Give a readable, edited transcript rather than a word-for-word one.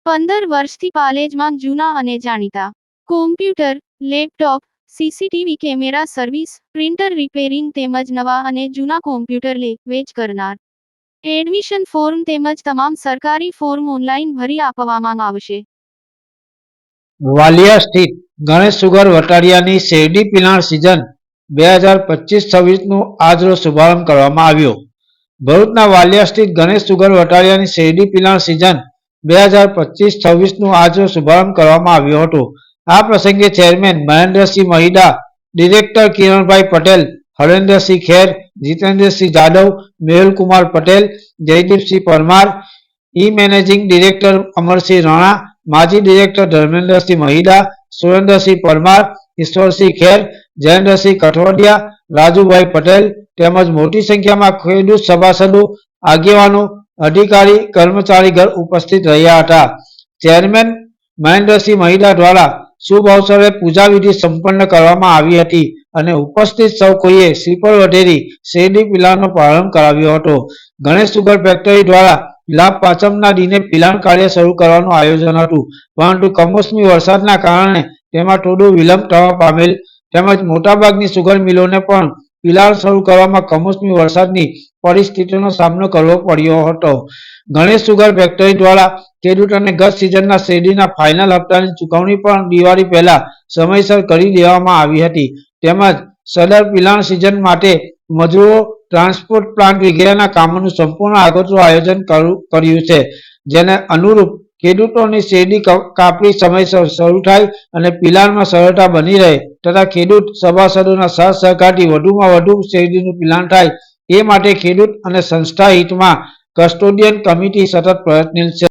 15 વર્ષથી પાલેજમાં જૂના અને જાણીતા computer, laptop, CCTV camera service, printer repairing તેમજ નવા અને જૂના કોમ્પ્યુટર લે વેચ કરનાર. એડમિશન ફોર્મ તેમજ તમામ સરકારી ફોર્મ ઓનલાઈન ભરી આપવામાં આવશે. વાલિયા સ્થિત ગણેશ સુગર વટાળિયાની શેરડી પિલાણ સિઝન 2025-26નું આજરોજ શુભારંભ કરવામાં આવ્યો. ભરૂચના વાલિયા સ્થિત ગણેશ સુગર વટાળિયાની શેરડી પિલાણ સિઝન 2025-26નું આજરોજ શુભારંભ કરવામાં આવ્યો હતો. આ પ્રસંગે ચેરમેન મહેન્દ્રસિંહ મહિડા, ડિરેક્ટર કિરણભાઈ પટેલ, હરેન્દ્રસિંહ ખેર, જીતેન્દ્રસિંહ જાદવ, મેહુલકુમાર પટેલ, જયદીપસિંહ પરમાર, મેનેજિંગ ડિરેક્ટર અમરસિંહ રાણા, માજી ડિરેક્ટર ધર્મેન્દ્રસિંહ મહિડા, સુરેન્દ્રસિંહ પરમાર, ઈશ્વરસિંહ ખેર, જયેન્દ્રસિંહ કઠોડિયા, રાજુભાઈ પટેલ તેમજ મોટી સંખ્યામાં ખેડૂત સભાસદો, આગેવાનો, અધિકારી, કર્મચારીગણ ઉપસ્થિત રહ્યા હતા. ચેરમેન મહેન્દ્રસિંહ મહિડા દ્વારા શુભ અવસરે પૂજા વિધિ સંપન્ન કરવામાં આવી હતી અને ઉપસ્થિત સૌ કોઈએ શ્રીફળ વધેરી શેરડી પિલાણનો પ્રારંભ કરાવ્યો હતો. ગણેશ સુગર ફેક્ટરી દ્વારા લાભ પાંચમના દિને પિલાણ કાર્ય શરૂ કરવાનું આયોજન હતું, પરંતુ કમોસમી વરસાદના કારણે તેમાં થોડું વિલંબ થવા પામેલ તેમજ મોટાભાગની સુગર મિલોને પણ પિલાણ શરૂ કરવામાં કમોસમી વરસાદની પરિસ્થિતિનો સામનો કરવો પડ્યો હતો. ગણેશ સુગર ફેક્ટરી દ્વારા ખેડૂતોને ગત સિઝનના શેરડીના ફાઇનલ હપ્તાની ચૂકવણી પણ દિવાળી પહેલા સમયસર કરી દેવામાં આવી હતી. તેમજ સદર પિલાણ સિઝન માટે મજૂરો, ટ્રાન્સપોર્ટ પ્લાન્ટ વગેરેના કામોનું સંપૂર્ણ આગોતરું આયોજન કર્યું છે, જેને અનુરૂપ ખેડૂતોની શેરડી કાપણી સમયસર શરૂ થાય અને પિલાણમાં સરળતા બની રહે તથા ખેડૂત સભાસદોના સાથ સહકારથી વધુમાં વધુ શેરડીનું પિલાણ થાય એ માટે ખેડૂત અને સંસ્થા હિતમાં કસ્ટોડિયન કમિટી સતત પ્રયત્નશીલ છે.